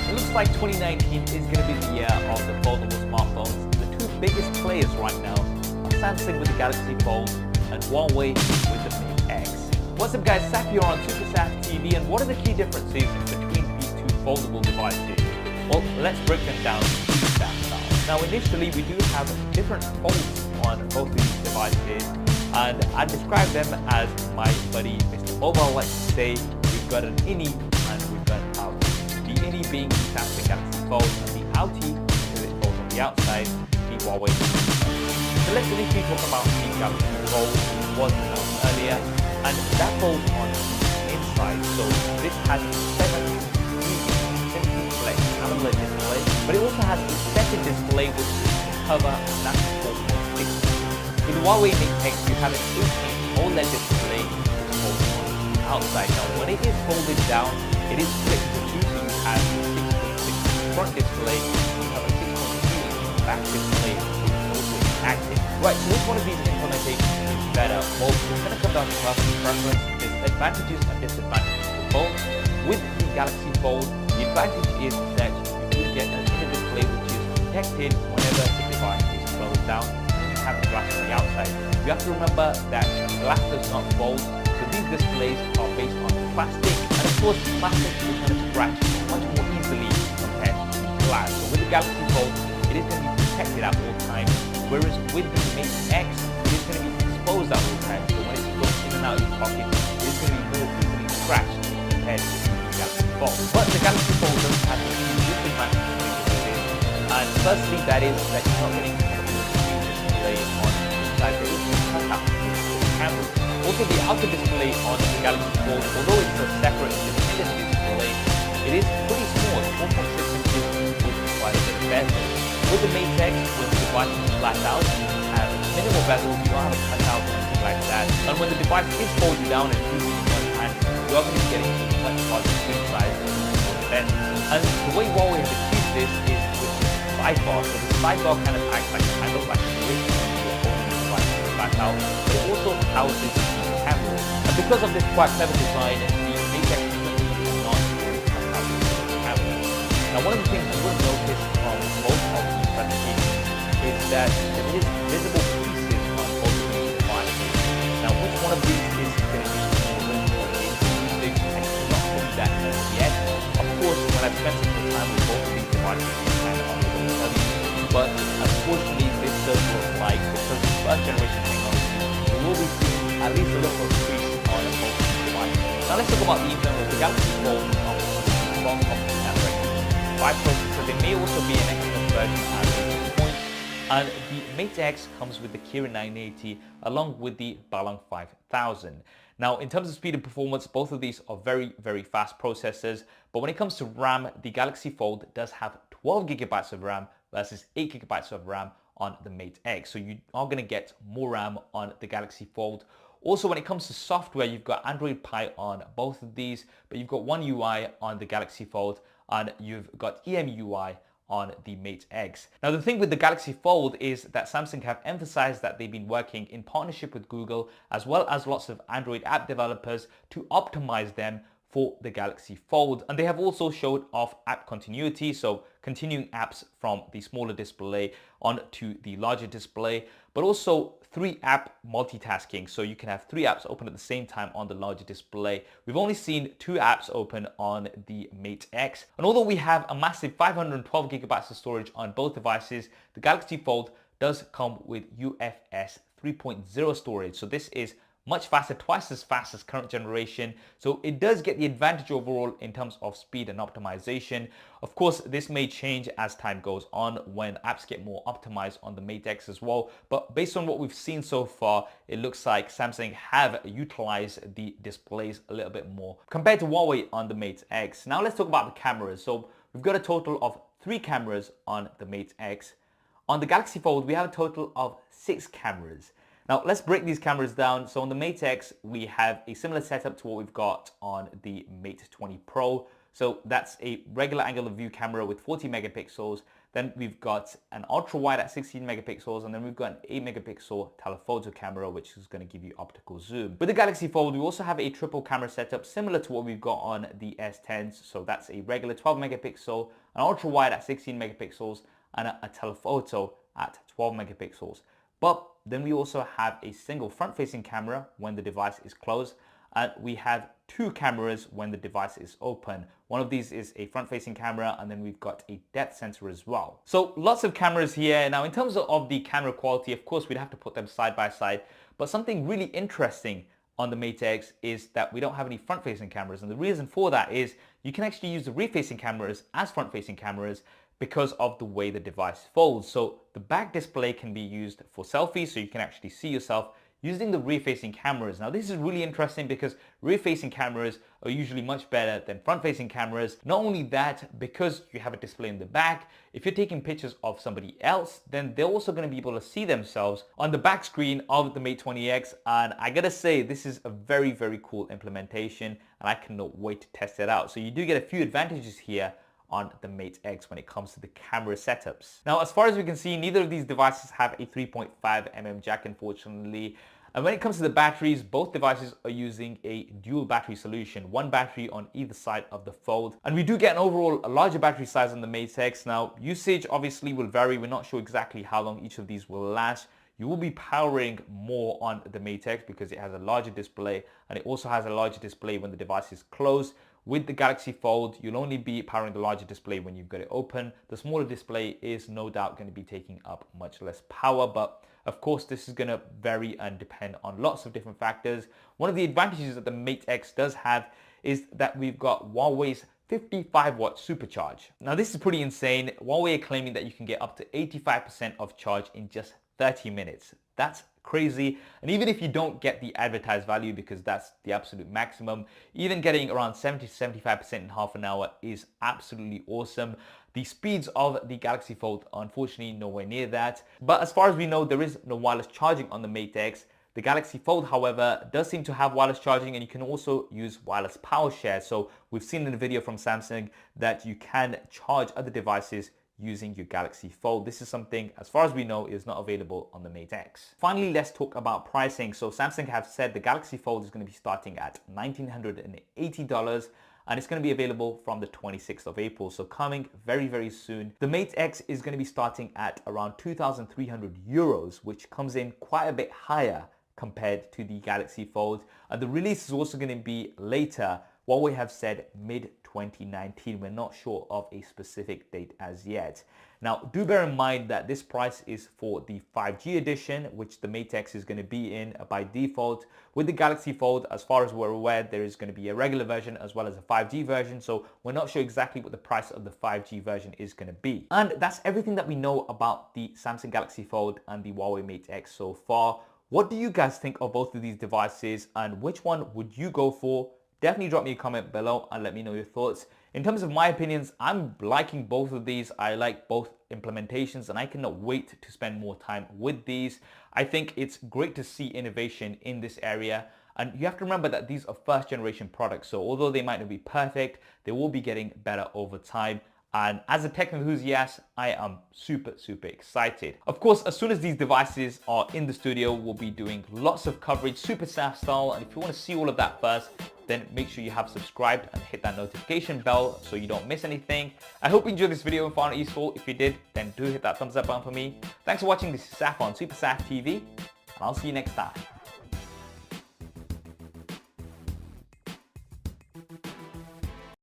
It looks like 2019 is going to be the year of the foldable smartphones. The two biggest players right now are Samsung with the Galaxy Fold and Huawei with the Mate X. What's up guys, Saf here on SuperSaf TV, and what are the key differences between these two foldable devices? Well, let's break them down SuperSaf style. Now initially we do have different folds on both these devices, and I describe them as my buddy Mr. Mobile likes to say. We've got an innie and we've got an outie. The innie being the Samsung Galaxy Fold, and the outie, because it folds on the outside, the Huawei. So let's initially talk about the Galaxy Fold, which was announced earlier, and that folds on the inside. So this has 720 AMOLED display, but it also has a second display which is cover, and that's 4.6. With the Huawei Mate X, you have an 8-inch OLED display which folds on the outside. Now, when it is folded down, it is split into two, so you have a 6.6 front display, you have a 6.2 back display, which is also active. Right, so which one of these implementations is better? Well, it's going to come down to personal preference. There's advantages and disadvantages to both. With the Galaxy Fold, the advantage is that you do get an inner display which is protected whenever the device is closed down. You have glass on the outside. You have to remember that glass does not fold, so these displays are based on plastic, and of course plastic is going to scratch much more easily compared to glass. So with the Galaxy Fold, it is going to be protected at all times, whereas with the Mate X, it is going to be exposed at all times. So when it's going in and out of your pocket, it is going to be more easily scratched compared to the Galaxy Fold. But the Galaxy Fold does have a few disadvantages, and firstly that is that you're not getting a display on the side. There is no cutout camera. Also, the outer display on the Galaxy Fold, although it's a separate independent display, it is pretty small, 4.6 inches, which is quite a bit of bezel. With the Mate X, when the device is flat out, you have minimal bezel, you don't have a cutout or anything like that. And when the device is folded down and used in one hand, you are going to be getting a much larger screen size than. And the way Huawei has achieved this is with the sidebar. So the sidebar kind of acts like a handle, like a switch when you're holding the device flat out. But it also houses the camera. And because of this quite clever design, the Mate X is not really cut out the camera. Now, one of the things you will notice from both of these presentations is that there is visible creases on both of these devices. Now, which one of these is going to be more usage? I cannot tell you that as yet. Of course, when I've spent some time with both of these devices, I kind of will tell you. But unfortunately, this does look like, because it's first generation technology, we will be seeing at least a little crease on both of these devices. Now, let's talk about the internal. The Galaxy Fold comes with a strong Snapdragon 5 processor. There may also be an extra version at this point. And the Mate X comes with the Kirin 980 along with the Balong 5000. Now, in terms of speed and performance, both of these are very, very fast processors. But when it comes to RAM, the Galaxy Fold does have 12 gigabytes of RAM versus 8 gigabytes of RAM on the Mate X. So you are going to get more RAM on the Galaxy Fold. Also, when it comes to software, you've got Android Pie on both of these, but you've got One UI on the Galaxy Fold, and you've got EMUI on the Mate X. Now, the thing with the Galaxy Fold is that Samsung have emphasized that they've been working in partnership with Google as well as lots of Android app developers to optimize them for the Galaxy Fold. And they have also showed off app continuity, so continuing apps from the smaller display onto the larger display, but also 3-app multitasking, so you can have 3 apps open at the same time on the larger display. We've only seen 2 apps open on the Mate X, and although we have a massive 512 gigabytes of storage on both devices, the Galaxy Fold does come with UFS 3.0 storage, so this is much faster, twice as fast as current generation. So it does get the advantage overall in terms of speed and optimization. Of course, this may change as time goes on when apps get more optimized on the Mate X as well. But based on what we've seen so far, it looks like Samsung have utilized the displays a little bit more compared to Huawei on the Mate X. Now let's talk about the cameras. So we've got a total of 3 cameras on the Mate X. On the Galaxy Fold, we have a total of 6 cameras. Now let's break these cameras down. So on the Mate X, we have a similar setup to what we've got on the Mate 20 Pro. So that's a regular angle of view camera with 40 megapixels. Then we've got an ultra wide at 16 megapixels, and then we've got an 8 megapixel telephoto camera, which is going to give you optical zoom. With the Galaxy Fold, we also have a triple camera setup similar to what we've got on the S10s. So that's a regular 12 megapixel, an ultra wide at 16 megapixels, and a telephoto at 12 megapixels. But then we also have a single front-facing camera when the device is closed, and we have two cameras when the device is open. One of these is a front-facing camera, and then we've got a depth sensor as well. So lots of cameras here. Now in terms of the camera quality, of course we'd have to put them side by side, but something really interesting on the Mate X is that we don't have any front-facing cameras, and the reason for that is you can actually use the rear-facing cameras as front-facing cameras because of the way the device folds. So the back display can be used for selfies, so you can actually see yourself using the rear-facing cameras. Now this is really interesting because rear-facing cameras are usually much better than front-facing cameras. Not only that, because you have a display in the back, if you're taking pictures of somebody else, then they're also going to be able to see themselves on the back screen of the Mate 20X. And I gotta say, this is a very, very cool implementation, and I cannot wait to test it out. So you do get a few advantages here on the Mate X when it comes to the camera setups. Now, as far as we can see, neither of these devices have a 3.5mm jack, unfortunately. And when it comes to the batteries, both devices are using a dual battery solution, one battery on either side of the Fold. And we do get an overall a larger battery size on the Mate X. Now, usage obviously will vary. We're not sure exactly how long each of these will last. You will be powering more on the Mate X because it has a larger display, and it also has a larger display when the device is closed. With the Galaxy Fold, you'll only be powering the larger display when you've got it open. The smaller display is no doubt going to be taking up much less power, but of course this is going to vary and depend on lots of different factors. One of the advantages that the Mate X does have is that we've got Huawei's 55-watt supercharge. Now this is pretty insane. Huawei are claiming that you can get up to 85% of charge in just 30 minutes. That's crazy. And even if you don't get the advertised value, because that's the absolute maximum, even getting around 70 to 75% in half an hour is absolutely awesome. The speeds of the Galaxy Fold are unfortunately nowhere near that. But as far as we know, there is no wireless charging on the Mate X. The Galaxy Fold, however, does seem to have wireless charging, and you can also use wireless power share. So we've seen in a video from Samsung that you can charge other devices using your Galaxy Fold. This is something, as far as we know, is not available on the Mate X. Finally, let's talk about pricing. So Samsung have said the Galaxy Fold is going to be starting at $1,980, and it's going to be available from the 26th of April. So coming very, very soon. The Mate X is going to be starting at around 2,300 euros, which comes in quite a bit higher compared to the Galaxy Fold. And the release is also going to be later. Huawei have said mid-2019. We're not sure of a specific date as yet. Now, do bear in mind that this price is for the 5G edition, which the Mate X is going to be in by default. With the Galaxy Fold, as far as we're aware, there is going to be a regular version as well as a 5G version. So we're not sure exactly what the price of the 5G version is going to be. And that's everything that we know about the Samsung Galaxy Fold and the Huawei Mate X so far. What do you guys think of both of these devices, and which one would you go for? Definitely drop me a comment below and let me know your thoughts. In terms of my opinions, I'm liking both of these. I like both implementations, and I cannot wait to spend more time with these. I think it's great to see innovation in this area. And you have to remember that these are first generation products. So although they might not be perfect, they will be getting better over time. And as a tech enthusiast, I am super excited. Of course, as soon as these devices are in the studio, we'll be doing lots of coverage, super SAF style. And if you want to see all of that first, then make sure you have subscribed and hit that notification bell so you don't miss anything. I hope you enjoyed this video and found it useful. If you did, then do hit that thumbs up button for me. Thanks for watching. This is Saf on Super Saf TV, and I'll see you next time.